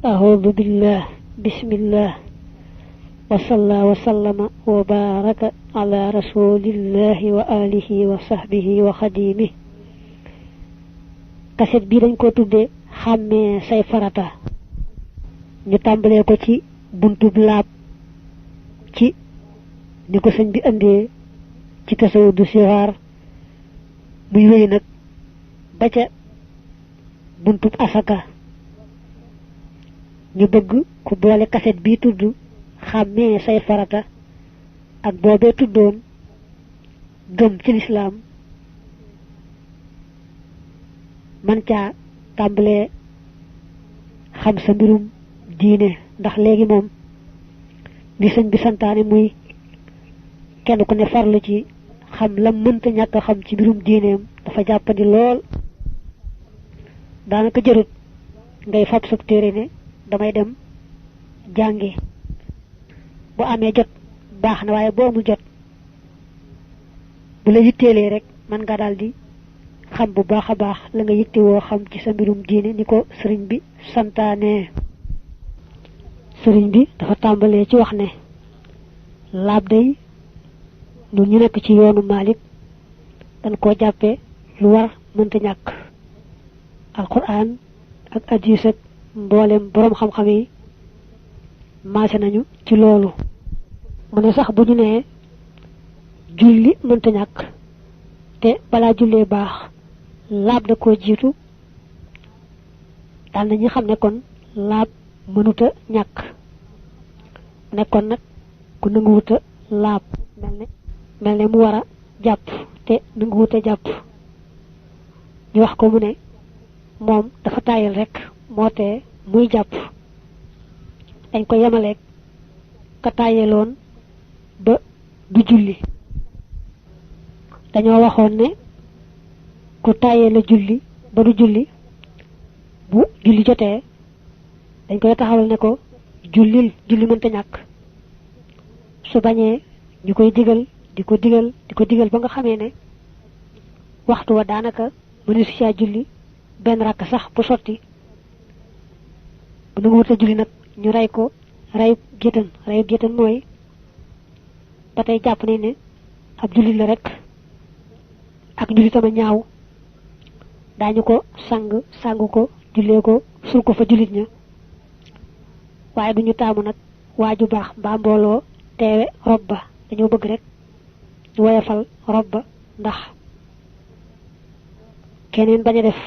أعوذ بالله بسم الله وصلى وسلم وبارك على رسول الله وآله وصحبه وخديمه kaset bi dañ ko tuddé xamé say farata ñu tambalé ko ci buntub laab ci ni ko sëñ bi andé ci tasawudu sihar muy wéy nag ba ca buntub asaka ñu bëgg ku boole kaset bi tudd xamé say farata ak boobee tuddoon gëm ci l'islam man ca tambalé xam sa mbirum diine ndax légui mom li sëñ bi santaane muy kenn ku ne farlu ci xam lam mënta ñàkk xam ci mbirum diineem dafa jàppandi lool daanaka jërut ngay fab sa téere ne damay dem jàngi bu amee jot baax na waaye boo amul jot bu la yitteelee rek man nga daldi xam bu baax a baax la nga yittewoo xam ci sa mbirum diine ni ko sëriñ bi santaane sëriñ bi dafa tàmbalee ci wax ne laab day lu ñu nekk ci yoonu Malik dañ koo jàppe lu war mënta ñàkk alquran ak hadis ak mboolem borom xam-xam yi maase nañu ci loolu mu ne sax bu ñu nee julli mënta ñàkk te balaa jullee baax laab da koo jiitu daal nañu xam ne kon laab mënuta ñàkk ne kon nag ku nanguwuta laab mel ne mu war a jàpp te nanguwuta jàpp ñu wax ko mu ne moom dafa tayal rek moo tee muy jàpp dañ ko yemaleeg ka tayeloon ba du julli dañoo waxoon ne ku tayee la julli ba du julli bu julli jotee dañ koy taxawal ne ko julli mënta ñàkk su bañee ñu koy digal di ko digal ba nga xamee ne waxtu wa daanaka mënu si caa julli benn rakk sax bu sotti bu nu wuta julli nag ñu rey ko reyu géttan mooy ba tey jàpp nañ ne ab jullit la rek ak julli tama ñaaw daañu ko sangu ko jullee ko sul ko fa jullit ña waaye duñu taamu nag waaju baax mbaa mbooloo teewe rob ba dañoo bëgg rek ñu woyafal rob ba ndax keneen bañ a def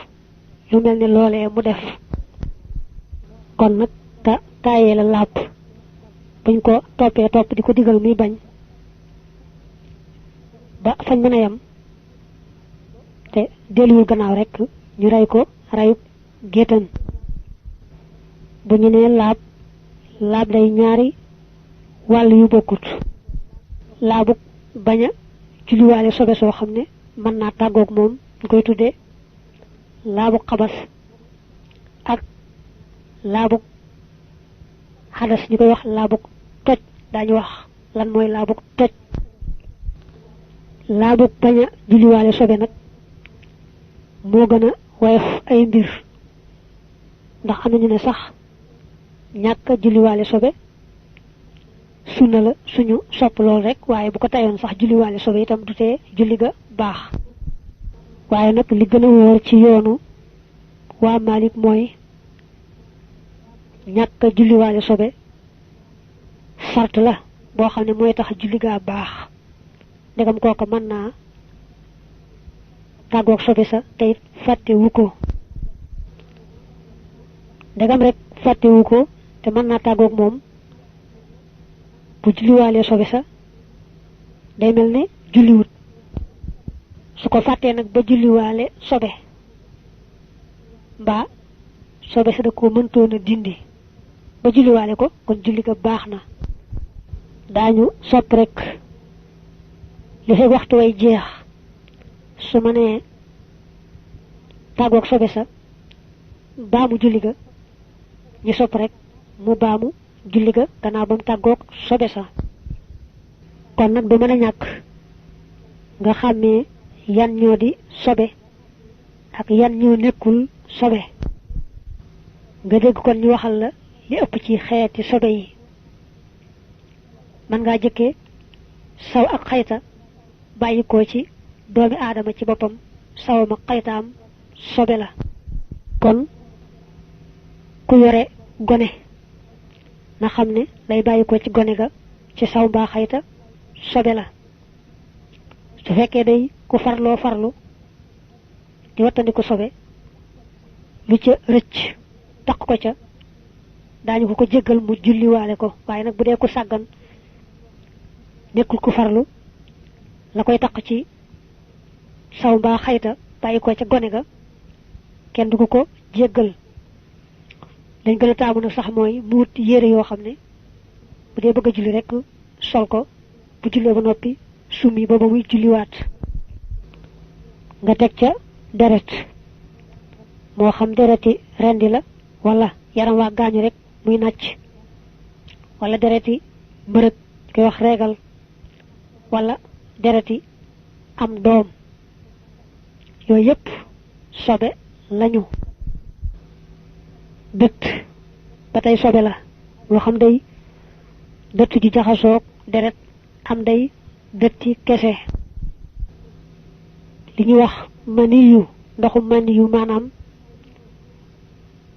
lu mel ne loolee mu def kon nag taayee la làpp buñ ko toppee topp di ko digal muy bañ ba fañ mën a yem te delluwul gannaaw rek ñu rey ko reyub géttan bu ñu nee laab day ñaari wàll yu bokkut laabu bañ a julliwaale sobe soo xam ne mën naa tàggoog moom ñu koy tuddee laabu xabas ak laabu xadas ñu koy wax laabu toj daañu wax lan mooy laabu toj laabu bañ a julliwaale sobe nag moo gën a woyof ay mbir ndax am nañu ne sax ñàkk a julliwaale sobe sunna la suñu sopp lool rek waaye bu ko tayoon sax julliwaale sobe itam du tee julli ga baax waaye nag li gën a wóor ci yoonu waa Malik mooy ñàkk a julliwaale sobe sart la boo xam ne mooy tax julli ga baax ndegam kooka mën naa tàggoog sobe sa tey fàtte wu ko ndegam rek fàtte wu ko te mën naa tàggoog moom bu julliwaale sobe sa day mel ne julliwut su ko fàttee nag ba julliwaale sobe mbaa sobe sa da ko mëntoon a dindi ba julliwaale ko kon julli ga baax na daañu sopp rek li fay waxtu way jeex su ma nee tàggoog sobe sa baamu julli ga ñu sopp rek mu baamu julli ga gannaaw ba mu tàggoog sobe sa kon nag du mën a ñàkk nga xàmmee yan ñoo di sobe ak yan ñoo nekkul sobe nga dégg kon ñu waxal la li ëpp ci xeeti sobe yi man nga jëkke saw ak xayta bayiko ci doomi aadama ci boppam sawam ak xaytaam sobe la kon ku yore gone na xam ne lay bayiko ci gone ga ci saw mbaa xayta sobe la su fekkee day ku farlu di wattandiku sobe lu ca rëcc taq ko ca daañu ko jéggal mu julliwaale ko waaye nag bu dee ku sàggan nekkul ku farlu la koy taq ci saw mbaa xayta bàyyi ko ca gone ga kenn du ko jéggal dañ gën a taamu nag sax mooy mu wut yére yoo xam ne bu dee bëgg a julli rek sol ko bu jullee ba noppi summi ba muy julliwaat nga teg ca deret moo xam dereti rendi la wala yaram waa gaañu rek muy nàcc wala dereti mbërëg koy wax reegal wala dereti am doom yooyu yépp sobe lañu dëtt ba tey sobe la moo xam day dëtt ji jaxasoog deret am day dëtti kese li ñuy wax maniyu ndoxu maniyu maanaam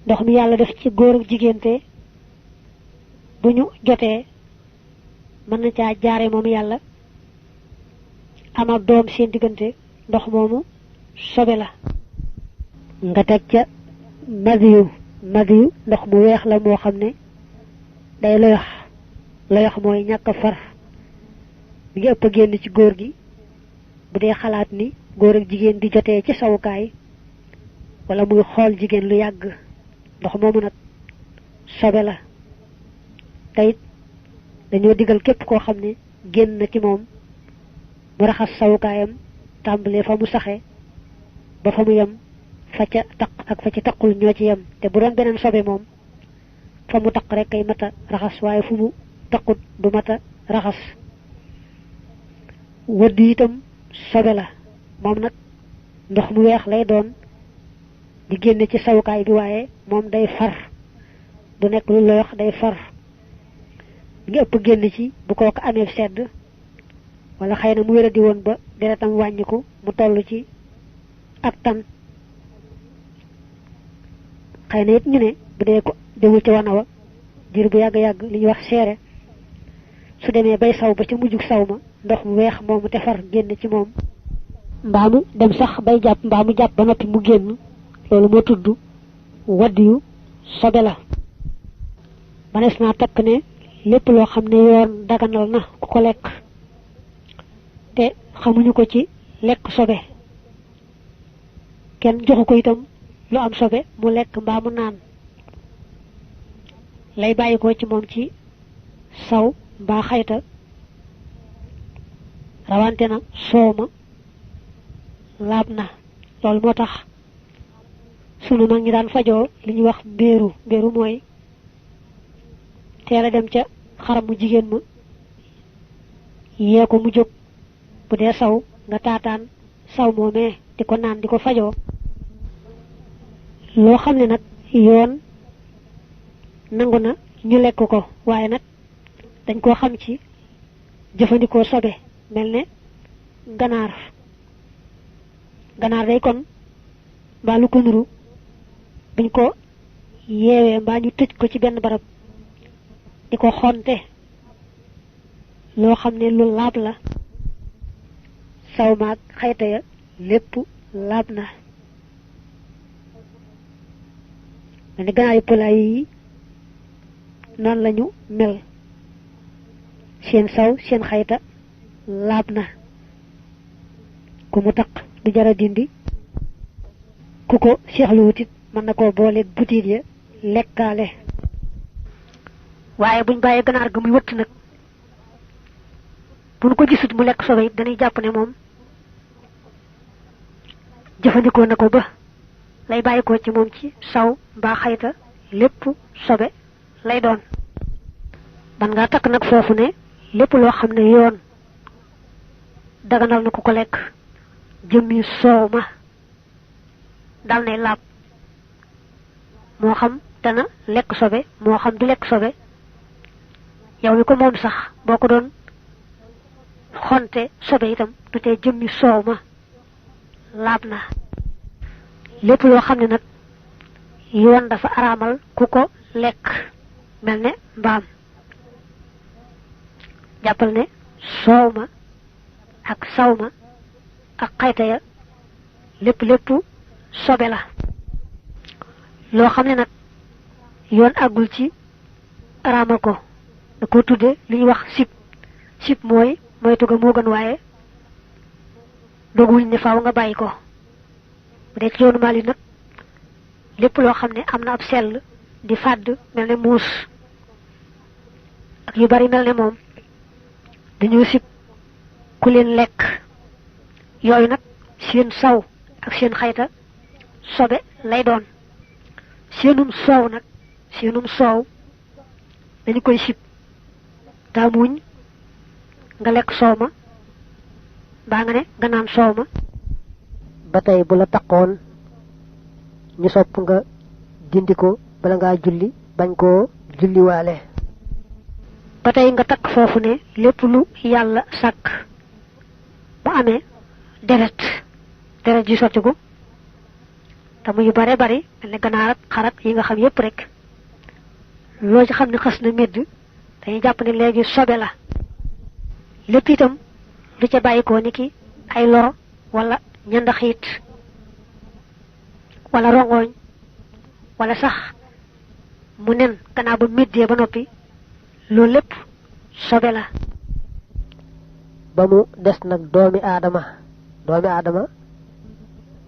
ndox mi yàlla def ci góor ak jigéente bu ñu jotee mën na caa jaare moom yàlla am ak doom seen diggante ndox moomu sobe la nga teg ca madiyu ndox mu weex la moo xam ne day loyox mooy ñàkk far mi ngi ëpp a génn ci góor gi bu dee xalaat ni góor ak jigéen di jotee ci sawukaay wala muy xool jigéen lu yàgg ndox moomu nag sobe la tayit dañoo digal képp koo xam ne génn na ci moom mu raxas sawukaayam tàmbalee fa mu saxe ba fa mu yem fa ca taq ak fa ci taqul ñoo ci yem te bu doon beneen sobe moom fa mu taq rek kay mata raxas waaye fu mu taqut du mata raxas wëdd itam sobe la moom nag ndox mu weex lay doon di génne ci sawukaay bi waaye moom day far du nekk lu loyox day far ngi ëpp génn ci bu kooku amee sedd wala xëy na mu wéradi woon ba deretam wàññiku mu toll ci ak tan xëy na it ñu ne bu dee ko demul ci wana wa diir bu yàgg-yàgg li ñuy wax seere su demee bay saw ba ca mujjug saw ma ndox mu weex moomu te far génn ci moom mbaa mu dem sax bay jàpp mbaa mu jàpp ba noppi mu génn loolu moo tudd wadd yu sobe la manees naa takk ne lépp loo xam ne yoon daganal na ku ko lekk te xamuñu ko ci lekk sobe kenn joxu ko itam lu am sobe mu lekk mbaa mu naan lay bàyyi ko ci moom ci saw mbaa xayta rawante na soow ma laab na loolu moo tax sunu mag ñi daan fajoo li ñuy wax mbéeru mooy teel a dem ca xaram mu jigéen ma yee ko mu jóg bu dee saw nga taataan saw moomee di ko naan di ko fajoo loo xam ne nag yoon nangu na ñu lekk ko waaye nag dañ koo xam ci jëfandikoo sobe mel ne ganaar day kon mbaa lu ko nuru buñ ko yeewee mbaa ñu tëj ko ci benn barab di ko xonte loo xam ne lu laab la saw maag xayta ya lépp laab na mel ni ganaar yi polaay yi noonu lañu mel seen saw seen xayta laab na ku mu taq du jara dindi ku ko seexlu wutit mën na koo booleeg butiit ya lekkaale waaye buñ bàyyee ganaar ga muy wëtt nag buñ ko gisut mu lekk sobe it dañuy jàpp ne moom jëfandikoo na ko ba lay bàyyi ko ci moom ci saw mbaa xayta lépp sobe lay doon ban ngaa takk nag foofu ne lépp loo xam ne yoon daganal na ku ko lekk jëmmi soow ma dal nay laab moo xam dana lekk sobe moo xam du lekk sobe yow mi ko moom sax boo ko doon xonte sobe itam du tee jëmmi soow ma laab na lépp loo xam ne nag yoon dafa araamal ku ko lekk mel ne mbaam jàppal ne soow ma ak saw ma ak xayta ya lépp sobe la loo xam ne nag yoon àggul ci araamal ko da ko tudde li ñuy wax sib mooy moytu ga moo gën waaye doguwuñ ne faaw nga bàyyi ko bu dee ci yoonu Maalik nag lépp loo xam ne am na ab sell di fàdd mel ne muus ak yu bari mel ne moom dañoo sib ku leen lekk yooyu nag seen saw ak seen xayta sobe lay doon seenum soow dañu koy sib taamuñ nga lekk soow ma mbaa nga ne nga naan soow ma ba tey bu la taqoon ñu sopp nga dindi ko bala ngaa julli bañ koo julliwaale ba tey nga takk foofu ne lépp lu yàlla sàkk bu amee deret ji sottiku te muy bare bari mel ne ganaar ak xarat yi nga xam yépp rek loo ci xam ne xas na medd dañuy jàpp ne léegi sobe la lépp itam lu ca bàyyikoo ni ki ay loro wala ñandaxiit wala rongoñ wala sax mu nen gannaaw ba meddee ba noppi loolu lépp sobe la ba mu des nag doomi aadama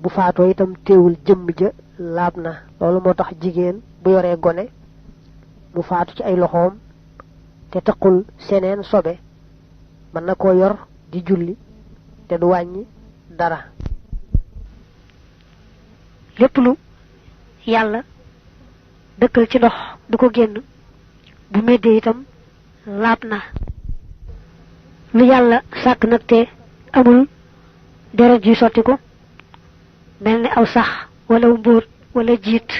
bu faatoo itam teewul jëmm ja laab na loolu moo tax jigéen bu yoree gone mu faatu ci ay loxoom te taqul seneen sobe mën na koo yor di julli te du wàññi dara lépp lu yàlla dëkkal ci ndox du ko génn bu meddee itam laab na lu yàlla sàkk nag te amul deret ji sotti ko mel ne aw sax wala mbóot wala jiit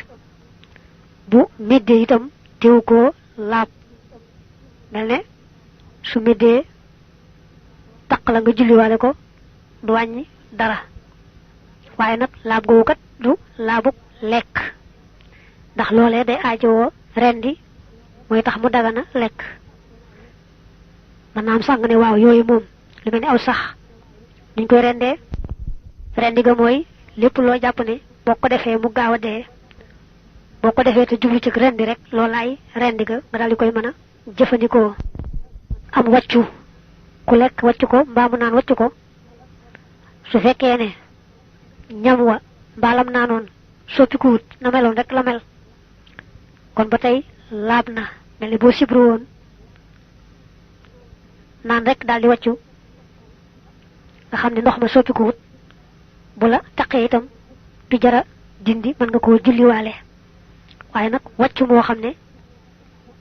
bu meddee itam teewu ko laab mel ne su meddee taq la nga julliwaale ko du wàññi dara waaye nag laab googu kat du laabuk lekk ndax loolee day aajowoo rendi mooy tax mu dagana lekk man naam sàng ne waaw yooyu moom lu mel ne aw sax duñ koy rendee rendi ga mooy lépp loo jàpp ne boo ko defee mu gaaw a dee boo ko defee te jublu ci rendi rek loolaay rendi ga nga daal di koy mën a jëfandikoo am wàccu ku lekk wàccu ko mbaa mu naan wàccu ko su fekkee ne ñam wa mbaalam naanoon soppikuwut na meloon rek la mel kon ba tey laab na mel ni boo sibru woon naan rek daal di wàccu nga xam ne ndox ma soppikuwut bu la taqee itam du jara dindi mën nga koo julliwaale waaye nag wàccu moo xam ne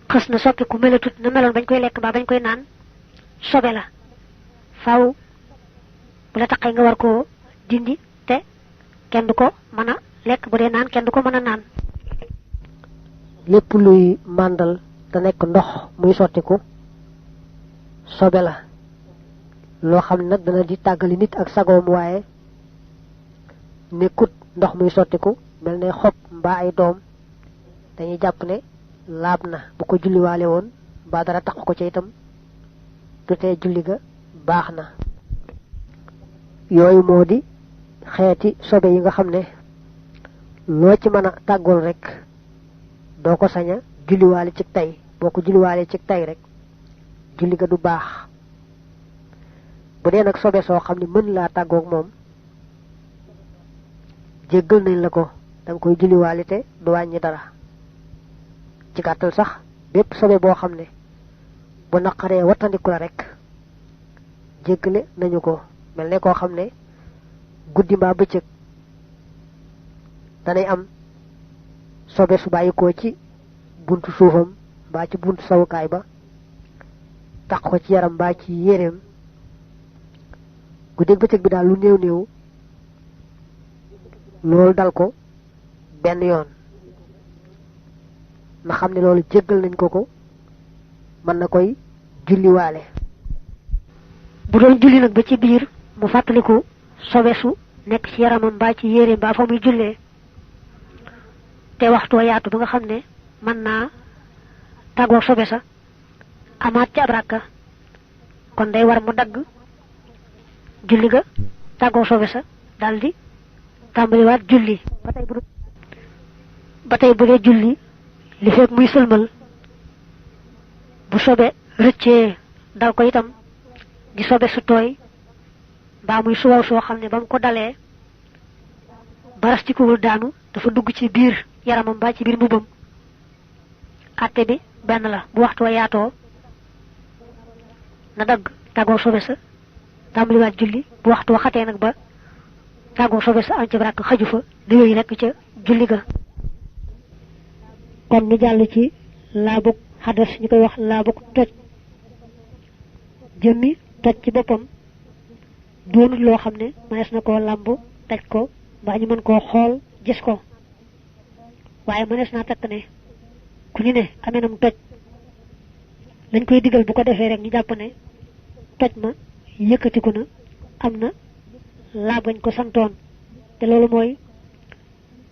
xës na soppiku melatut na meloon bañ koy lekk mbaa bañ koy naan sobe la faaw bu la taqee nga war koo dindi te kenn du ko mën a lekk bu dee naan kenn du ko mën a naan lépp luy màndal te nekk ndox muy sottiku sobe la loo xam ne nag dana di tàggali nit ak sagoom waaye nekkut ndox muy sottiku mel ne xob mbaa ay doom dañuy jàpp ne laab na bu ko julliwaale woon mbaa dara taq ko ca itam du tee julli ga baax na yooyu moo di xeeti sobe yi nga xam ne loo ci mën a tàggool rek doo ko sañ a julliwaale ci tey boo ko julliwaale ci tey rek julli ga du baax bu dee nag sobe soo xam ne mën laa tàggoog moom jéggal nañ la ko danga koy julliwaale te du wàññi dara ci gàttal sax bépp sobe boo xam ne bu naqaree wattandiku la rek jéggale nañu ko mel ne koo xam ne guddi mbaa bëccëg danay am sobe su bàyyikoo ci buntu suufam mbaa ci buntu sawukaay ba taq ko ci yaram mbaa ci yéreem guddi bëccëg bi daal lu néew néew loolu dal ko benn yoon na xam ne loolu jéggal nañ ko mën na koy julliwaale. bu doon julli nag ba ci biir mu fàttaliku sobesu nekk ci yaramam mbaa ci yére mbaa fa muy jullee te waxtoo yaatu ba nga xam ne mën naa tàggoo sobe sa amaat ci ab rakka kon day war mu dagg julli ga tàggoo sobe sa daldi tàmbaliwaat julli ba tey bu dee julli li fekk muy sëlmal bu sobe rëccee dal ko itam di sobe su tooy mbaa muy suwaw soo xam ne ba mu ko dalee barastikuwul daanu dafa dugg ci biir yaramam mbaa ci biir mbubbam àtte bi benn la bu waxtu wa yaatoo na dagg tàggoo sobe sa tàmbaliwaat julli bu waxtu wa xatee nag ba tàggoo sobe sa am ci brak xaju fa di yooyu rekk ca julli ga. kon ñu jàll ci laabug xadas ñu koy wax laabug toj. jëmmi toj ci boppam doonul loo xam ne mënees na koo làmb daj ko mbaa ñu mën koo xool gis ko waaye mënees naa takk ne ku ñu ne amee nam toj lañ koy digal bu ko defee rek ñu jàpp ne toj ma yëkkatiku na am na laab gañ ko santoon te loolu mooy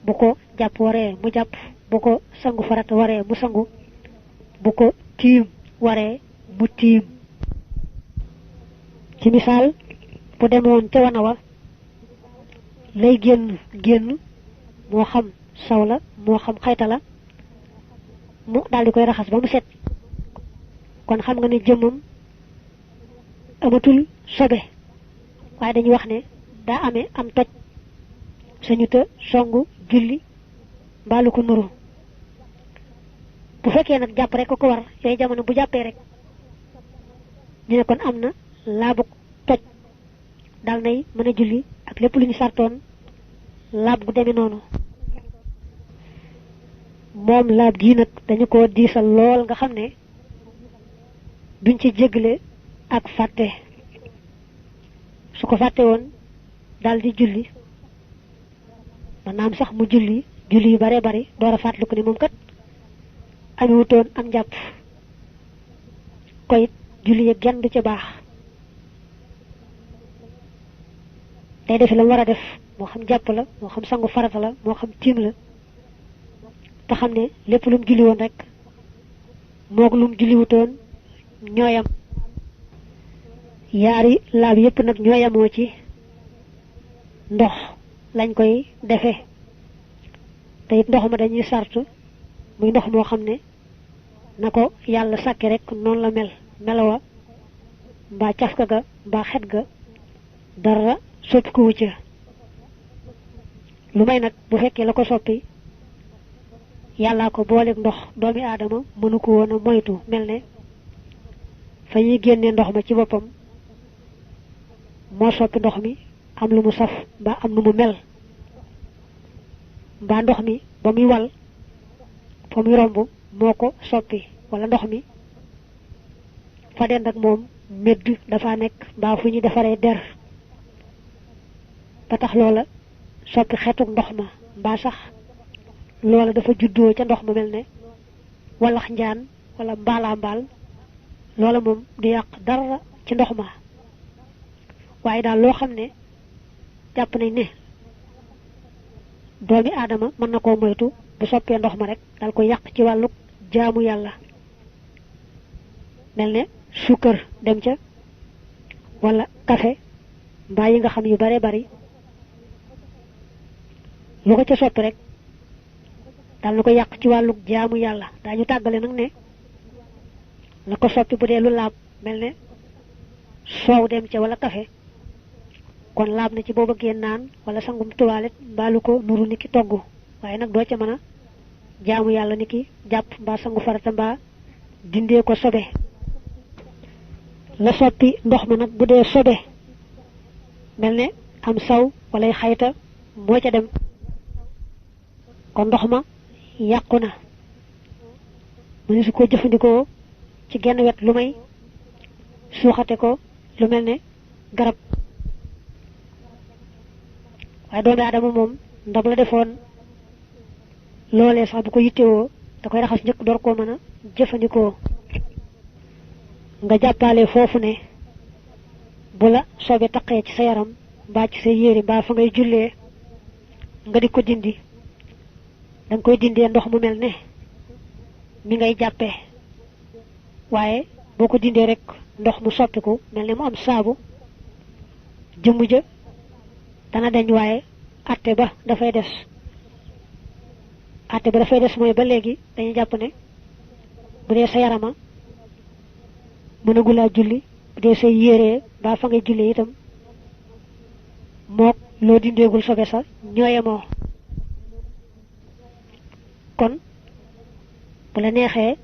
bu ko jàpp waree mu jàpp bu ko sangu farata waree mu sangu bu ko tiim waree mu tiim. ci misaal bu demoon ca wana wa lay génn moo xam saw la moo xam xayta la mu daldi koy raxas ba mu set kon xam nga ne jëmmam amatul sobe waaye dañuy wax ne daa amee am toj sañu te songu julli mbaalu ko nuru bu fekkee nag jàpp rek ko war yooyu jamono bu jàppee rek ñu ne kon am na laabug toj dal nay mën a julli ak lépp lu ñu sartoon laab gu demee noonu. moom laab gii nag dañu ko diisal lool nga xam ne duñ ci jégle ak fàtte su ko fàtte woon dal di julli maanaam sax mu julli yu bare bari door a fàttaliku ne moom kat amewutoon am njàpp koyit julli ya genn du ca baax day defi la mu war a def moo xam jàpp la moo xam sangu farata la moo xam tiim la te xam ne lépp lu mu julli woon rek moog lu mu julliwutoon ñooyam. yaari laab yépp nag ñooyamoo ci ndox lañ koy defee te it ndox ma dañuy sart muy ndox moo xam ne na ko yàlla sàkke rek noonu la melawa mbaa cafka ga mbaa xet ga dara soppi ko wucca lu may nag bu fekkee la ko soppi yàllaa ko booleeg ndox doomi aadama mënu ko woon a moytu mel ne fa ñuy génnee ndox ma ci boppam moo soppi ndox mi am lu mu saf mbaa am nu mu mel mbaa ndox mi ba muy wal fa muy romb moo ko soppi wala ndox mi fa dend ak moom medd dafa nekk mbaa fu ñuy defaree der ba tax loola soppi xetuk ndox ma mbaa sax loola dafa juddoo ca ndox ma mel ne walax njaan wala mbaalaa mbaal loola moom du yàq dara ci ndox ma waaye daal loo xam ne jàpp nañ ne doomi aadama mën na koo moytu bu soppee ndox ma rek dal ko yàq ci wàllu jaamu yàlla mel ne suukar dem ca wala café mbaa yi nga xam yu bare bari lu ko ca soppi rek dal na ko yàq ci wàllu jaamu yàlla daañu tàggale nag ne la ko soppi bu dee lu laab mel ne soow dem ca wala café kon laab na ci boo bëggee naan wala sangum tuwalet mbaalu ko nuru ni ki togg waaye nag doo ca mën a jaamu yàlla ni ki jàpp mbaa sangu farata mbaa dindee ko sobe la soppi ndox ma nag bu dee sobe mel ne am saw walay xayta moo ca dem kon ndox ma yàqu na mënu su ko jëfandikoo ci genn wet lu may suuxate ko lu mel ne garab waaye doomi aadama moom ndab la defoon loolee sax bu ko yittewoo da koy raxas njëkk door koo mën a jëfandikoo. nga jàppaale foofu ne bu la sobe taqee ci sa yaram mbaa ci sa yére mbaa fa ngay jullee nga di ko dindi danga koy dindee ndox mu mel ne mi ngay jàppee waaye boo ko dindee rek ndox mu soppiku mel ne mu am saabu jëmm ja dana dañ waaye atte ba dafay des mooy ba léegi dañuy jàpp ne bu dee sa yarama mënagulaa julli bu dee say yére mbaa fa ngay jullee itam mook loo dindeegul sobe sa ñooyemoo. kon bu la neexee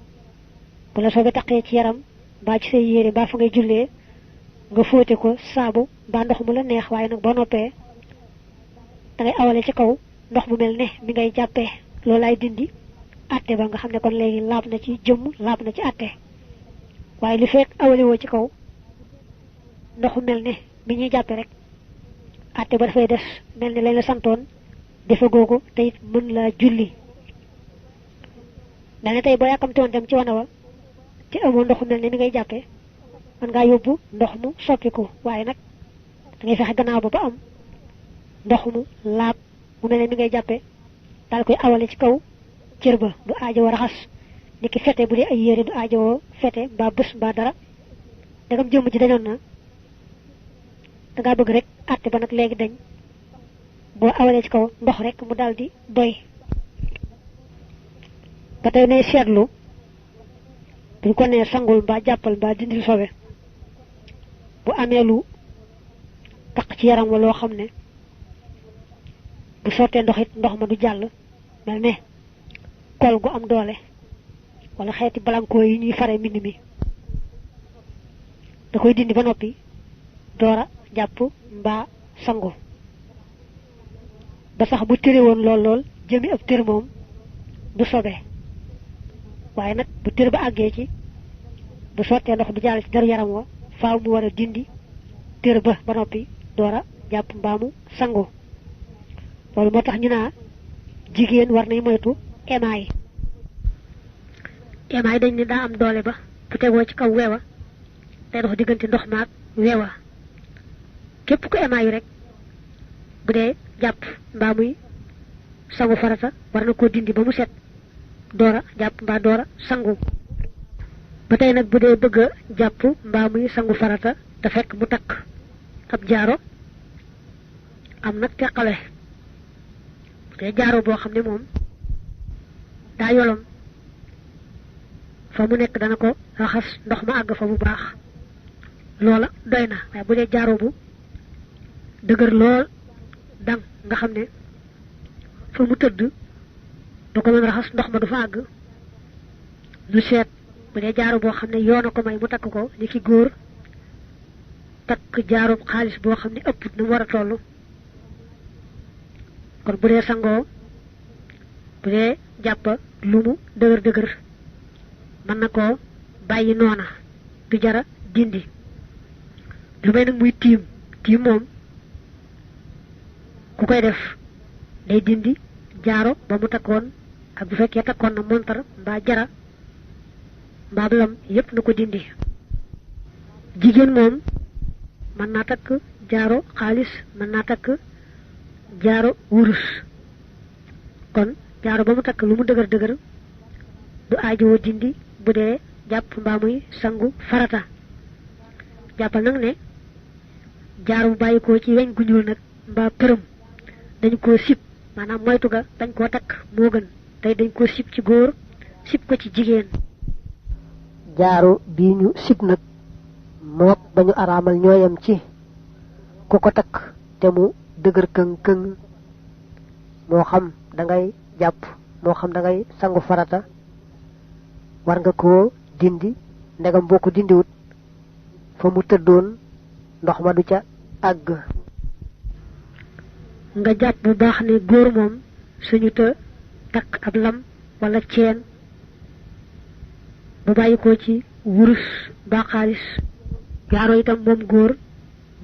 bu la sobe taqee ci yaram mbaa ci say yére mbaa fa ngay jullee nga fóote ko saabu mbaa ndox mu la neex waaye nag boo noppee dangay awale ci kaw ndox mu mel ne mi ngay jàppee loolaay dindi atte ba nga xam ne kon léegi laab na ci jëmm laab na ci atte waaye li fekk awale woo ci kaw ndox mu mel ne mi ñuy jàppe rek atte ba dafay des mel ne lañ la santoon defe googu te it mën laa julli mel ne tey boo yàkkamte woon dem ci wana wa te amoo ndox mu mel ne mi ngay jàppe mën ngaa yóbbu ndox mu soppiku waaye nag da ngay fexe gannaaw ba am ndox mu laab mu mel ne mi ngay jàppe daal koy awale ci kaw cër ba du aajowoo raxas ni ki fete bu dee ay yére du aajowoo fete mbaa bés mbaa dara dagam jëmm ji dañoon na dangaa bëgg rek àtte ba nag léegi dañ boo awalee ci kaw ndox rek mu daal di doy. ba tey ne seetlu buñ ko nee sangul mbaa jàppal mbaa dindil sobe bu amee lu taq ci yaram wa loo xam ne bu sottee ndox it ndox ma du jàll mel ne kol gu am doole wala xeeti balankoo yi ñuy fare mbind mi da koy dindi ba noppi doora jàpp mbaa sangu ba sax bu tëre woon lool jëmi ab tër moom du sobe waaye nag bu tër ba àggee ci bu sottee ndox du jàll ci dara yaram wa faaw mu war a dindi tër ba noppi doora jàpp mbaa mu sangu loolu moo tax ñu naa jigéen war nay moytu émaay dañ ne daa am doole ba bu tegoo ci kaw weewa day dox diggante ndox maag weewa képp ku émaay rek bu dee jàpp mbaa muy sangu farata war na koo dindi ba mu set doora jàpp mbaa doora sangu ba tey nag bu dee bëgg a jàpp mbaa muy sangu farata te fekk mu takk ab jaaro am nag teqale te jaaro boo xam ne moom daa yolom fa mu nekk dana ko raxas ndox ma àgg fa bu baax loola doy na waaye bu dee jaaro bu dëgër lool dang nga xam ne fa mu tëdd du ko mën raxas ndox ma du fa àgg lu seet bu dee jaaro boo xam ne yoon a ko may mu takk ko ni ki góor takk jaaro xaalis boo xam ne ëpp na mu war a toll kon bu dee sangoo bu dee jàppa lu mu dëgër mën na koo bàyyi noona du jara dindi lu may nag muy tiim moom ku koy def day dindi jaaro ba mu takkoon ak bu fekkee takkoon na montar mbaa jara mbaa lam yépp na ko dindi jigéen moom mën naa takk jaaro xaalis mën naa takk jaaro wurus kon jaaro ba mu takk lu mu dëgër du aajowoo dindi bu dee jàpp mbaa muy sangu farata jàppal nag ne jaaro bu bàyyikoo ci weñ gu ñuul nag mbaa përëm dañ koo sib maanaam moytu ga dañ koo takk moo gën tey dañ koo sib ci góor sib ko ci jigéen. jaaro bii ñu sib nag mook ba ñu araamal ñooyam ci ku ko takk te mu dëgër këng moo xam da ngay jàpp moo xam da ngay sangu farata war nga koo dindi ndegam boo ko dindiwut fa mu tëddoon ndox ma du ca àgg. nga jàpp bu baax ne góor moom suñu te takk ab lam wala ceen bu bàyyi ko ci wurus ba xaalis jaaro itam moom góor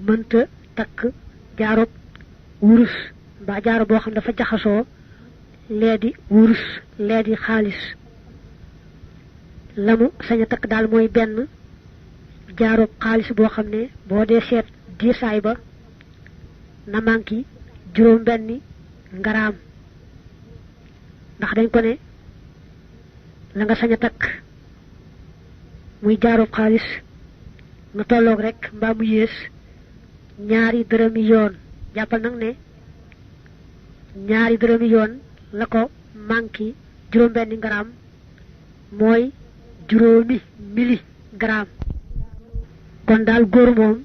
mënta takk jaaro wurus ba jaaro boo xam dafa jaxasoo lee di wurus lee di xaalis lamu sañ a takk daal mooy benn jaaroob xaalis boo xam ne boo dee seet diisaay ba na manki juróom benni ngaraam ndax dañ ko ne la nga sañ a takk muy jaaroob xaalis nga tolloog rek mbaa mu yées ñaari dërëmi yoon jàppal nag ne ñaari dërëmi yoon la ko manki juróom benni ngaraam mooy juróomi miligramme kon daal góor moom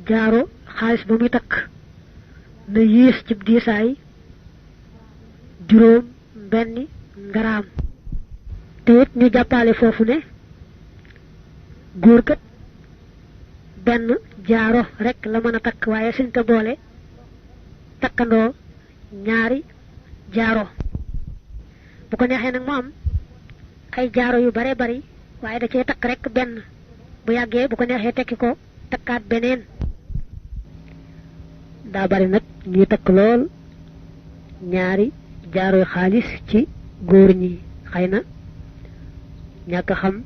jaaro xaalis ba muy takk na yées ci diisaay juróom benni ngaraam te it ñu jàppale foofu ne góor kat benn jaaro rek la mën a takk waaye suñ ko boole takkandoo ñaari jaaro bu ko neexee nag mu am ay jaaro yu bare bari waaye da cee takk rek benn bu yàggee bu ko neexee tekki ko takkaat beneen daa bari nag ñuy takk lool ñaari jaaroy xaalis ci góor ñi xëy na ñàkk xam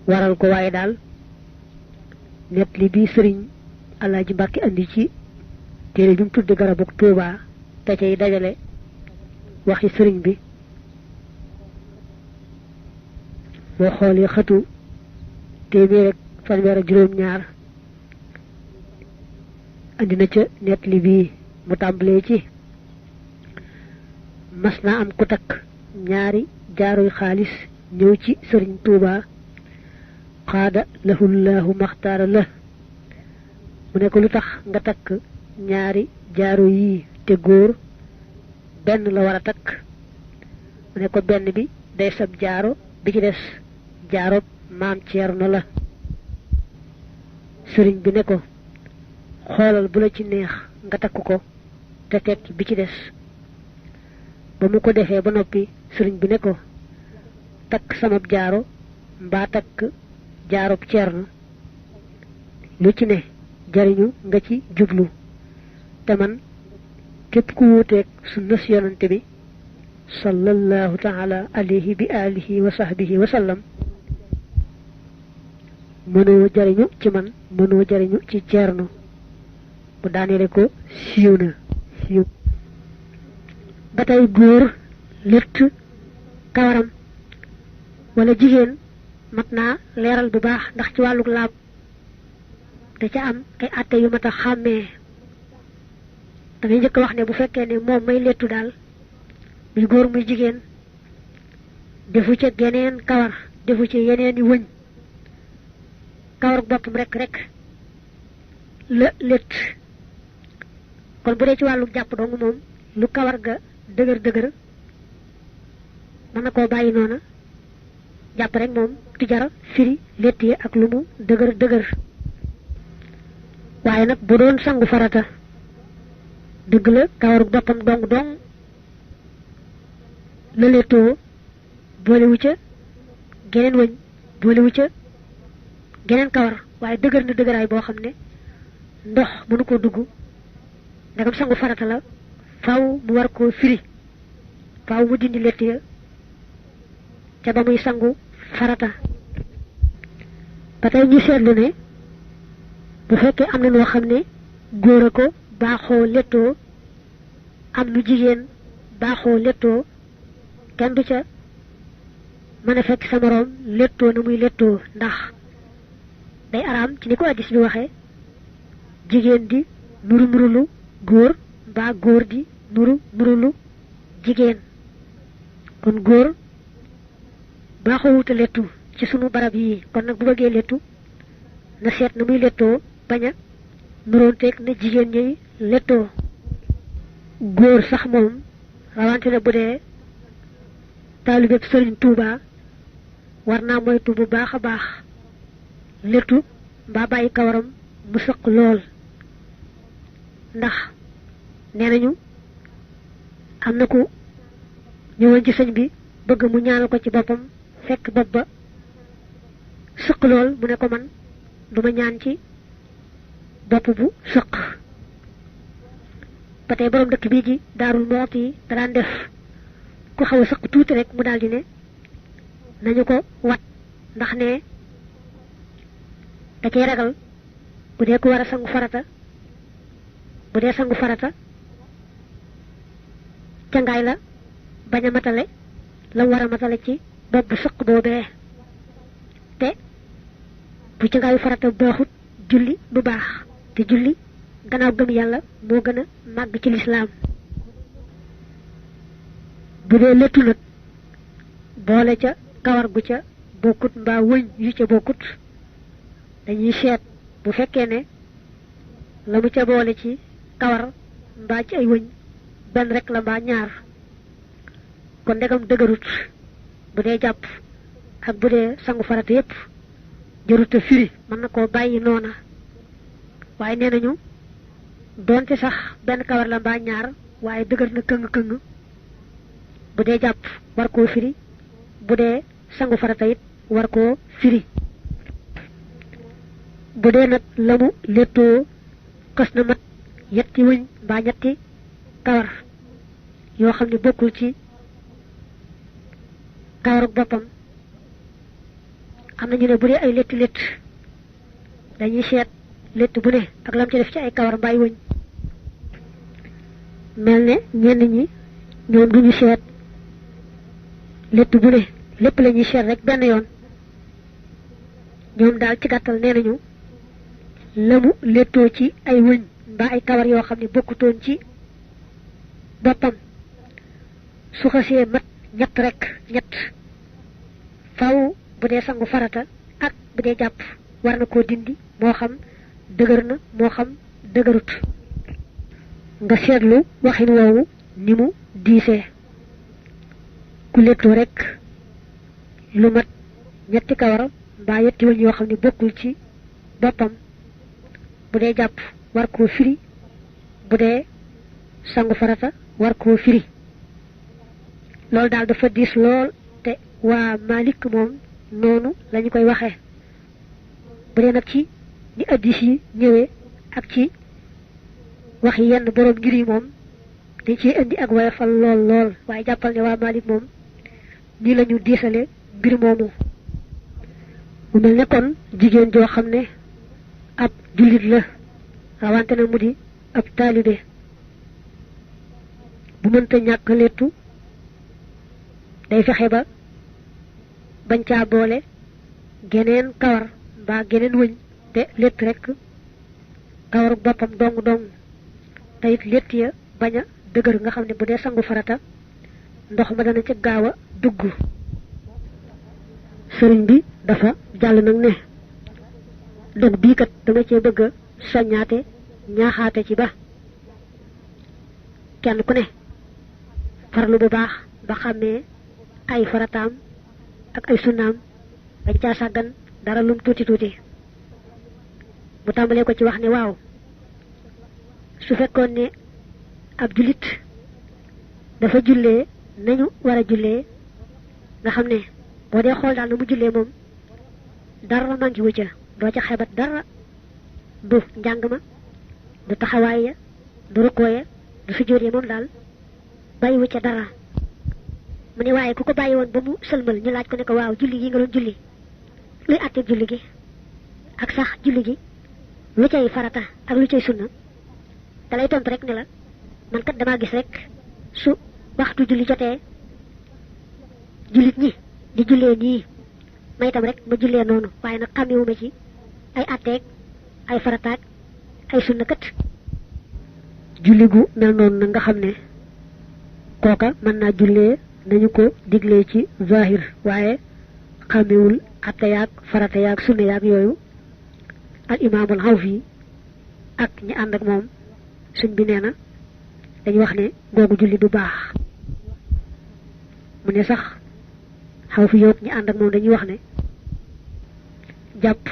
waral ko waaye daal net li bi sëriñ Alaaji Mbàkke andi ci téere bi mu tudde garabuk Tuubaa te cay dajale waxi sëriñ bi boo xoolee xëtu téeméer ak fanweer ak juróom-ñaar andi na ca net li bii mu tàmbalee ci mas naa am ku takk ñaari jaaroy xaalis ñëw ci sëriñ Tuubaa xaada lahullahu maxtaara la mu ne ko lu tax nga takk ñaari jaaro yii te góor benn la war a takk mu ne ko benn bi day sab jaaro bi ci des jaaro maam Ceerno la sëriñ bi ne ko xoolal bu la ci neex nga takk ko te tekki bi ci des ba mu ko defee ba noppi sëriñ bi ne ko takk samab jaaro mbaa takk jaaroob Ceerno lu ci ne jariñu nga ci jublu te man képp ku wuuteeg sunnas yonante bi sallallahu taala alayhi bi alihi wa sahbihi wa sallam mënoo jariñu ci man mënoo jariñu ci Ceerno bu daaneele ko siiw na siiw ba tey góor létt kawaram wala jigéen mat naa leeral bu baax ndax ci wàlluk laab da ca am ay àtte yu mat a xàmmee da ngay njëkk wax ne bu fekkee ne moom may lettu daal muy góor muy jigéen defu ca geneen kawar defu ca yeneen i wëñ kawaruk boppam rek la lett kon bu dee ci wàllu jàpp dong moom lu kawar ga dëgër mën na koo bàyyi noona jàpp rek moom di jara firi lett yi ak lu mu dëgër waaye nag bu doon sangu farata dëgg la kawaruk boppam dong la lettoo boolewu ca geneen wëñ boolewu ca geneen kawar waaye dëgër na dëgëraay boo xam ne ndox mënu koo dugg ndegam sangu farata la faaw mu war koo firi faaw mu dindi lett ya ca ba muy sangu farata ba tey ñu seetlu ne bu fekkee am na noo xam ne góor a ko baaxoo lettoo am lu jigéen baaxoo lettoo kenn du ca mën a fekk sa moroom lettoo na muy lettoo ndax day araam ci ni ko addis bi waxee jigéen di nuru góor mbaa góor di nuru jigéen kon góor baaxoo wuta lettu ci sunu barab yi kon nag bu bëggee lettu na seet na muy lettoo bañ a nuroonteeg na jigéen ñi lettoo góor sax moom rawante ne bu dee taalibeb Sëriñ Tuubaa war naa moytu bu baax a baax lettu mbaa bàyyi kawaram mu sëq lool ndax nee nañu am na ku ñëwoon ci sëñ bi bëgg mu ñaanal ko ci boppam fekk bopp ba sëq lool mu ne ko man duma ñaan ci bopp bu sëq ba tey borom dëkk bii ji Daarul Muxti yi daan def ku xaw a sëq tuuti rek mu daldi ne nañu ko wat ndax ne da cay ragal bu dee ko war a sangu farata bu dee sangu farata cangaay la bañ a matale la war a matale ci bopp bu sëq boobee te bu cangaayu farata baaxut julli du baax te julli gannaaw gëm yàlla moo gën a màgg ci lislaam bu dee léttu nag boole ca kawar gu ca bokkut mbaa wëñ yu ca bokkut dañuy seet bu fekkee ne la mu ca boole ci kawar mbaa ci ay wëñ benn rek la mbaa ñaar kon ndegam dëgërut bu dee jàpp ak bu dee sangu farata yépp jëruta firi mën na koo bàyyi noona waaye nee nañu doonte sax benn kawar la mbaa ñaar waaye dëgër na këng-këng bu dee jàpp war koo firi bu dee sangu farata it war koo firi bu dee nag la mu léttoo xës na mat yetti wëñ mbaa ñetti kawar yoo xam ne bokkul ci kawarug boppam am na ñu ne bu dee ay létt létt dañuy seet létt bu ne ak lam ci def ci ay kawar mbaay wëñ mel ne ñenn ñi ñoom duñu seet létt bu ne lépp la ñuy seet rek benn yoon ñoom daal ci gàttal nee nañu la mu léttoo ci ay wëñ mbaa ay kawar yoo xam ne bokkutoon ci boppam su xasee mat ñett rek ñett faw bu dee sangu farata ak bu dee jàpp war na koo dindi moo xam dëgër na moo xam dëgërut nga seetlu waxin woowu ni mu diisee ku léttoo rek lu mat ñetti kawar mbaa yetti wëñ yoo xam ne bokkul ci boppam bu dee jàpp war koo firi bu dee sangu farata war koo firi loolu daal dafa diis lool te waa Malik moom noonu lañu koy waxee bu dee nag ci ni addis yi ñëwee ak ci wax yi yenn boroom ngir yi moom dañ ciy indi ak woyofal lool lool waaye jàppal ne waa Malik moom nii la ñu diisale mbir moomu mu mel ne kon jigéen joo xam ne ab jullit la rawante na mu di ab taalibe bu mënta ñàkk léttu day fexe ba bañ caa boole geneen kawar mbaa geneen wëñ te létt rek kawaru boppam dong dong te it létt ya bañ a dëgër nga xam ne bu dee sangu farata ndox ma dana ca gaaw a dugg sëriñ bi dafa jàll nag ne dog bii kat dama cee bëgg a soññaate ñaaxaate ci ba kenn ku ne farlu bu baax ba xàmmee ay farataam ak ay sunnaam bañ caa sàggan dara lum tuuti tuuti mu tàmbalee ko ci wax ne waaw su fekkoon ne ab jullit dafa jullee nañu war a jullee nga xam ne boo dee xool daal na mu jullee moom dara manqué wu ca doo ca xebat dara du njàng ma du taxawaay ya du rukkoo ya du sujjóot ya moom daal bàyyiwu ca dara mu ne waaye ku ko bàyyi woon ba mu sëlmal ñu laaj ko ne ko waaw julli gi nga doon julli luy àtte julli gi ak sax julli gi lu cay farata ak lu cay sunna da lay tontu rek ne la man kat damaa gis rek su waxtu julli jotee jullit ñi di jullee nii ma itam rek ma jullee noonu waaye nag xàmmewuma ci ay àtteeg ay farataag ay sunna kat julli gu mel noonu nag nga xam ne kooka mën naa jullee nañu ko diglee ci zahir waaye xàmmewul àtte yaag farata yaag sunna yaag yooyu al imaamul Xawfi ak ñi ànd ak moom suñ bi nee na dañu wax ne googu julli du baax mu ne sax Xawfi yoog ñi ànd ak moom dañuy wax ne jàpp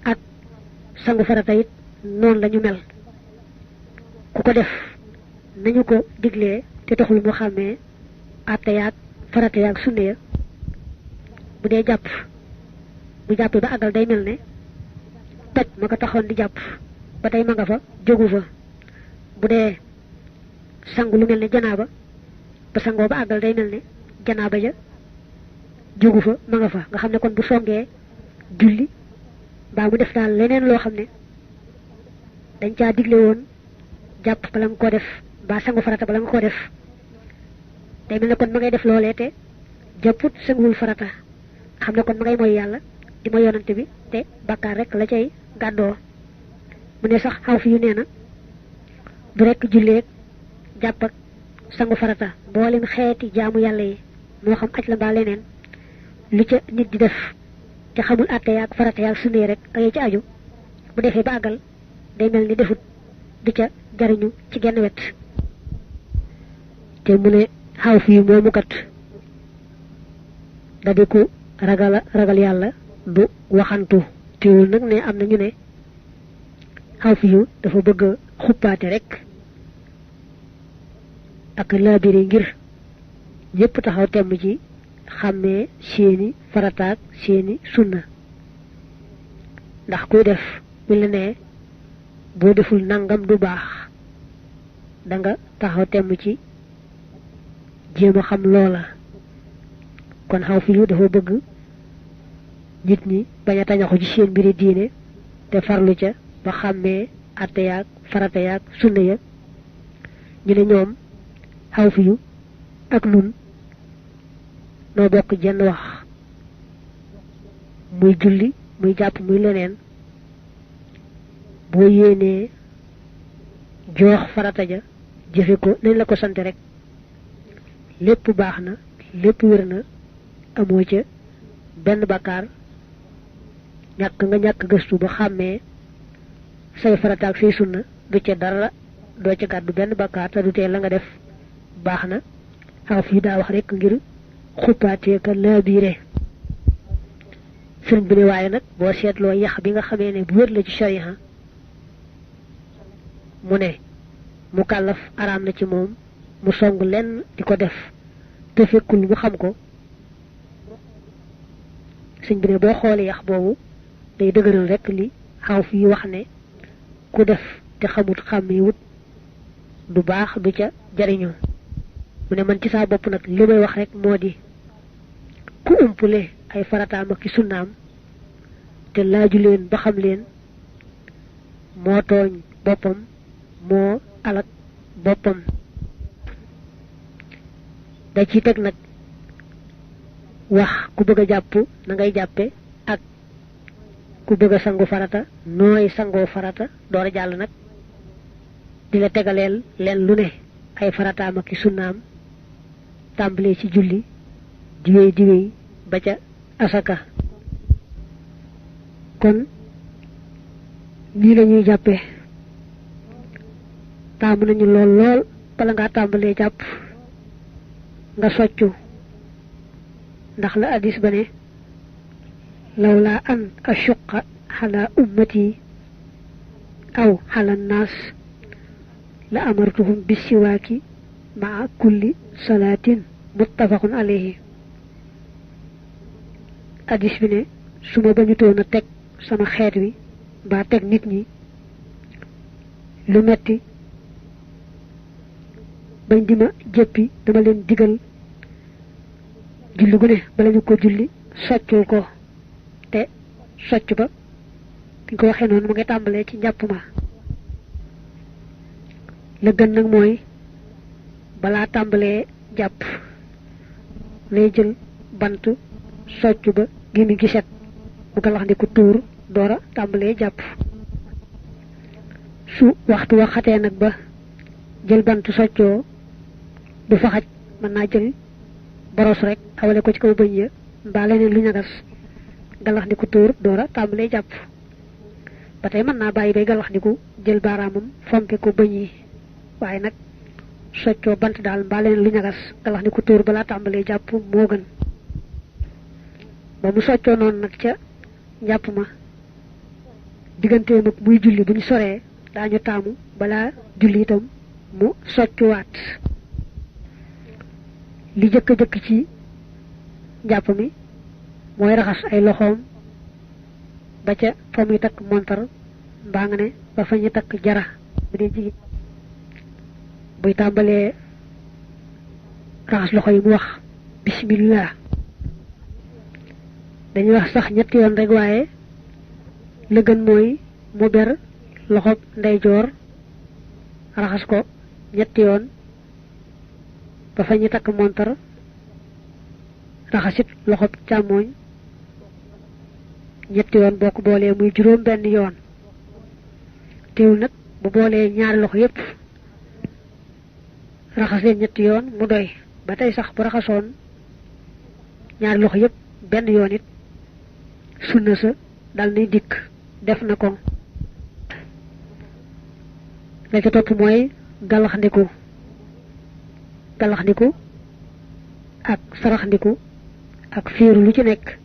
ak sangu farata it noonu lañu mel ku ko def nañu ko diglee te taxul mu xàmmee àtte yaag farata yaag sunna ya bu dee jàpp bu jàppee ba àggal day mel ne toj ma ko taxoon di jàpp ba tey ma nga fa jógu fa bu dee sangu lu mel ne janaaba ba sangoo ba àggal day mel ne janaaba ja jógu fa ma nga fa nga xam ne kon bu songee julli mbaa mu def daal leneen loo xam ne dañ caa digle woon jàpp bala nga ko def mbaa sangu farata bala nga ko def day mel ne kon ma ngay def loolee te jàpput sanguwul farata xam ne kon ma ngay mooy yàlla di ma yonante bi te bakkaar rek la cay gàddoo mu ne sax xaw fi yu nee na du rek julleeg jàpp ak sangu farata mboolem xeeti jaamu yàlla yi moo xam aj la mbaa leneen lu ca nit di def te xamul àtte yaag farata yaag sunne rek ak yi ci aju bu defee ba àggal day mel ni defut du ca jariñu ci genn wet te mu ne xaw fi yu moomu kat da di ku ragal yàlla du waxantu teewul nag ne am na ñu ne xaw fi yu dafa bëgg xuppaate rek ak laabiri ngir ñépp taxaw temm ci xàmmee seeni farataak seeni sunna ndax kuy def bu la nee boo deful nangam du baax danga taxaw temm ci jéem a xam loola kon xaw fi yu dafa bëgg nit ñi bañ a tañaxu ci seen mbiri diine te farlu ca ba xàmmee atte yaag farata yaag sunna ya ñu ne ñoom xaw fi yu ak nun noo bokk jenn wax muy julli muy jàpp muy leneen boo yéenee joox farata ja jëfe ko nañ la ko sant rek lépp baax na lépp wér na amoo ca benn bakkaar ñàkk gëstu ba xàmmee say farata ak say sunna du ca dara doo ca gàddu benn bakkaar te du tee la nga def baax na xaw fii daa wax rek ngir xuppaatee ka laabiire sëriñ bi ne waaye nag boo seetloo yax bi nga xamee ne bu wér la ci shariha mu ne mu kàllaf araam na ci moom mu song lenn di ko def te fekkul mu xam ko sëriñ bi ne boo xoolee yax boobu day dëgëral rek li xaw fii wax ne ku def te xamut xàmmee wut du baax du ca jariñu mu ne man ci saa bopp nag li may wax rek moo di ku umpule ay farataam ak sunnaam te laaju leen ba xam leen moo tooñ boppam moo alak boppam da ci teg nag wax ku bëgg a jàpp na ngay jàppe ak ku bëgg a sangu farata nooy sangoo farata door a jàll nag di la tegaleel leen lu ne ay farataam ak sunnaam tàmbalee ci julli di wéy ba ca asaka kon nii la ñuy jàppee taamu nañu lool bala ngaa tàmbalee jàpp nga soccu ndax la hadis ba ne lawla an ashuqa ala ummati aw ala nnaas la amartuhum bisiwaaki maa kulli salaatin muttafaqun alayhi hadis bi ne su ma bañutoon a teg sama xeet wi mbaa teg nit ñi lu metti bañ di ma jëppi dama leen digal julli gu ne bala ñu ko julli soccul ko te socc ba bi ko waxee noonu mu ngi tàmbalee ci njàpp ma la gën nag mooy balaa tàmbalee jàpp lay jël bant socc ba gémmi gi set bu ko wax ndi ko tuur doora tàmbalee jàpp su waxtu waxatee nag ba jël bant soccoo du fa xaj mën naa jël boros rek awale ko ci kaw bëñ ya mbaa leneen lu ñagas galax ndiku tuur doora tàmbalee jàpp ba tey mën naa bàyyi bay galax ndiku jël baaraamam fompe ko bëñ yi waaye nag soccoo bant daal mbaa leneen lu ñagas galax ndiku tuur balaa tàmbalee jàpp moo gën ba mu soccoo noonu nag ca njàpp ma digganteem ak muy julli bu ñu soree daañu taamu balaa julli itam mu soccuwaat li jëkk ci njàpp mi mooy raxas ay loxoom ba ca fa muy takk montar mbaa nga ne ba fa ñu takk jara bu dee jigéen buy tàmbalee raxas loxo yi mu wax bismillah dañuy wax sax ñetti yoon rek waaye la gën mooy mu ber loxob ndeyjoor raxas ko ñetti yoon ba fa ñu takk montar raxasit loxob càmmooñ ñetti yoon boo ko boolee muy juróom benn yoon teewul nag bu boolee ñaari loxo yépp raxas leen ñetti yoon mu doy ba tey sax bu raxasoon ñaari loxo yépp benn yoon it sunna sa dal nay dikk def na ko la ca topp mooy galaxndiku ak saraxndiku ak fiiru lu ci nekk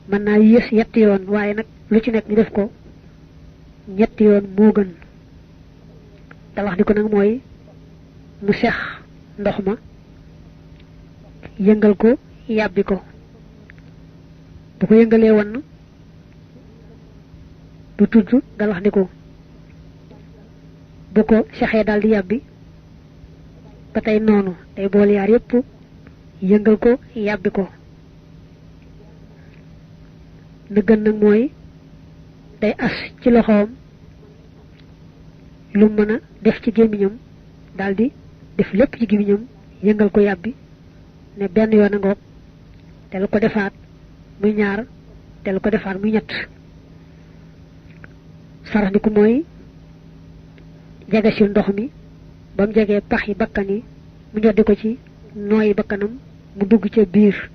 mën naa yées yetti yoon waaye nag lu ci nekk ñu def ko ñetti yoon moo gën galaxndiku nag mooy mu sex ndox ma yëngal ko yàbbi ko bu ko yëngalee wann du tudd galaxndiku bu ko sexee daal di yàbbi ba tey noonu day boole yaar yépp yëngal ko yàbbi ko na gën nag mooy day as ci loxoom lu mën a def ci gémmiñam daal di def lépp ci gémmiñam yëngal ko yàbbi ne benn yoon a ngoog te lu ko defaat muy ñaar te lu ko defaat muy ñett saraxndiku mooy jege si ndox mi ba mu jegee pax yi bakkan yi mu ñoddi ko ci nooyi bakkanam mu dugg ca biir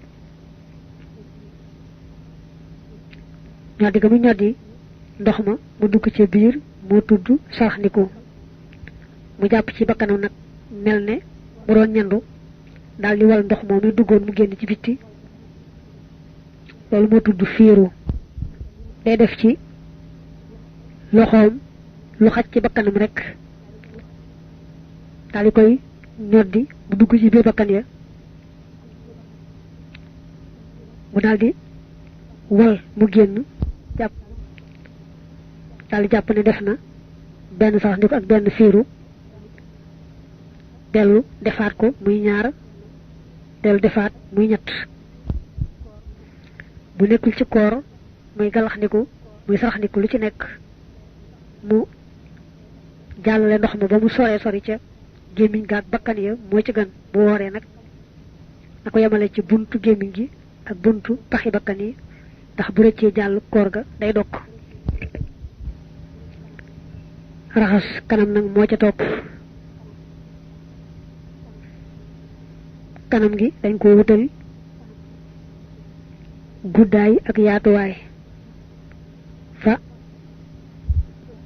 ñoddi ga mu ñoddi ndox ma mu dugg ca biir moo tudd saraxndiku mu jàpp ci bakkanam nag mel ne bu doon ñandu daal di wal ndox moom mi duggoon mu génn ci bitti loolu moo tudd fiiru day def ci loxoom lu xaj ci bakkanam rek daal di koy ñoddi mu dugg ci biir bakkan ya mu daal di wal mu génn jàpp daal di jàpp ne def na benn saraxndiku ak benn fiiru dellu defaat ko muy ñaar dellu defaat muy ñett bu nekkul ci koor muy galaxndiku muy saraxndiku lu ci nekk mu jàllale ndox ma ba mu soree sori ca gémmiñ gaag bakkan ya moo ci gën bu wooree nag na ko yemale ci buntu gémmiñ gi ak buntu paxi bakkan yi ndax bu rëccee jàll koor ga day dokk raxas kanam nag moo ca topp kanam gi dañ ko wutal guddaay ak yaatuwaay fa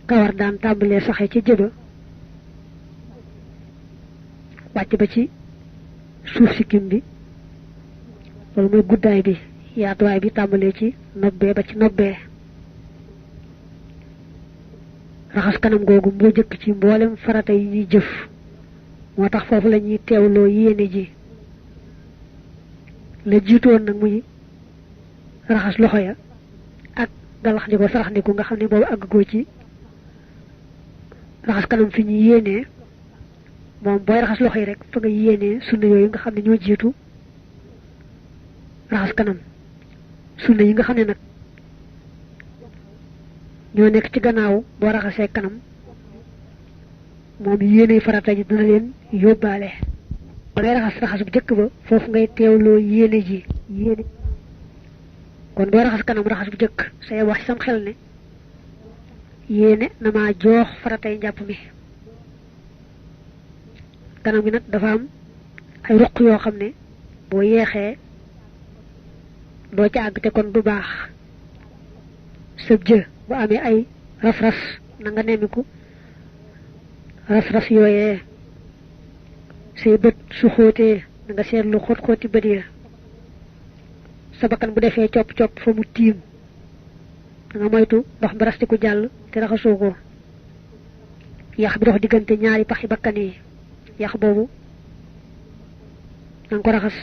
kawar daan tàmbalee saxe ci jëba wàcc ba ci suuf sikkim bi loolu mooy guddaay bi yaatuwaay bi tàmbalee ci nobbee ba ci nobbee raxas kanam googu moo jëkk ci mboolem farata yi ñuy jëf moo tax foofu la ñuy teewloo yéene ji la jiitoon nag muy raxas loxo ya ak galaxndiku saraxndiku nga xam ne boobu àggagoo ci raxas kanam fi ñu yéenee moom booy raxas loxo yi rek fa nga yéenee sunna yooyu nga xam ne ñoo jiitu raxas kanam sunna yi nga xam ne nag ñoo nekk ci gannaaw boo raxasee kanam moom yéene farata ji dina leen yóbbaale ba ngay raxas bu jëkk ba foofu ngay teewloo yéene ji yéene kon boo raxas kanam raxas bu jëkk say wax sam xel ne yéene na maa joox faratay njàpp mi kanam gi nag dafa am ay ruq yoo xam ne boo yeexee doo ca àgg te kon du baax sëb jë bu amee ay ras-ras na nga nemmiku ras-ras yooyee say bët su xóotee na nga seetlu xóot-xóoti bët ya sa bakkan bu defee copp-copp fa mu tiim da nga moytu ndox mi rastiku jàll te raxasoo ko yax bi dox diggante ñaari paxi bakkan yi yax boobu na nga ko raxas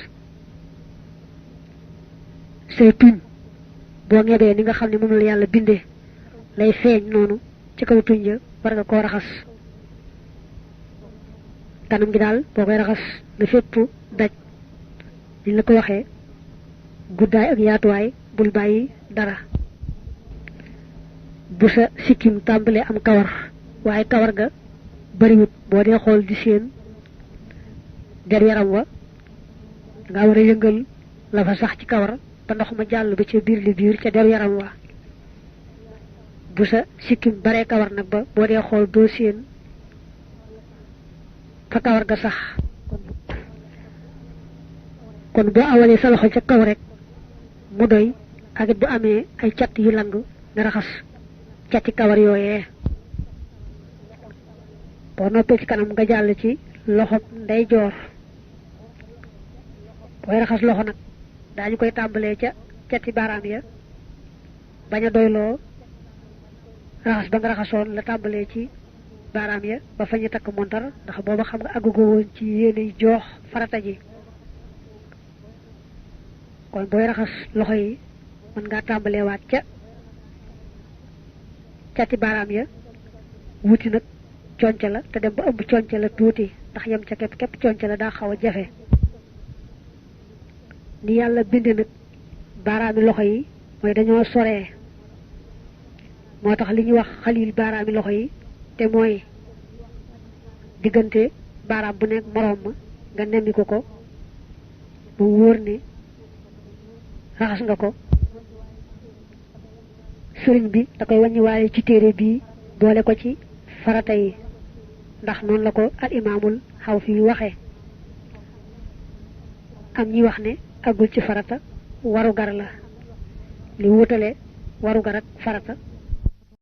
say tuñ boo ngebee ni nga xam ne moom la yàlla bindee lay feeñ noonu ci kaw tuñ ja war nga koo raxas kanam gi daal boo koy raxas na fépp daj liñ la ko waxee guddaay ak yaatuwaay bul bàyyi dara. bu sa sikkim tàmbalee am kawar waaye kawar ga bariwut boo dee xool di seen der yaram wa nga war a yëngal la fa sax ci kawar ba ndox ma jàll ba ca biir li biir ca der yaram wa. bu sa sikkim baree kawar nag ba boo dee xool doo seen fa kawar ga sax kon boo awalee sa loxo ca kaw rek mu doy. ak it bu amee ay cat yu lang nga raxas cati kawar yooyee. boo noppee ci kanam nga jàll ci loxob ndeyjoor. booy raxas loxo nag daañu koy tàmbalee ca cati baaraam ya bañ a doyloo raxas ba nga raxasoon la tàmbalee ci baaraam ya ba fa ñu takk montar ndax booba xam nga àggu ko woon ci yéene joox farata ji. kon booy raxas loxo yi mën ngaa tàmbalee waat ca cati baaraam ya wuti nag conca la te dem ba ëmb conca la tuuti ndax yem ca képp conca la daa xaw a jafe. ni yàlla bind nag baaraami loxo yi mooy dañoo soree moo tax li ñuy wax xalil baaraami loxo yi te mooy diggante baaraam bu nekk moroom ma nga nemmi ko ba wóor ne raxas nga ko. sëriñ bi da koy wàññiwaale ci téere bii boole ko ci farata yi ndax noonu la ko al imaamul xaw fi waxee. am ñi wax ne agul ci farata warugar la li wutale warugar ak farata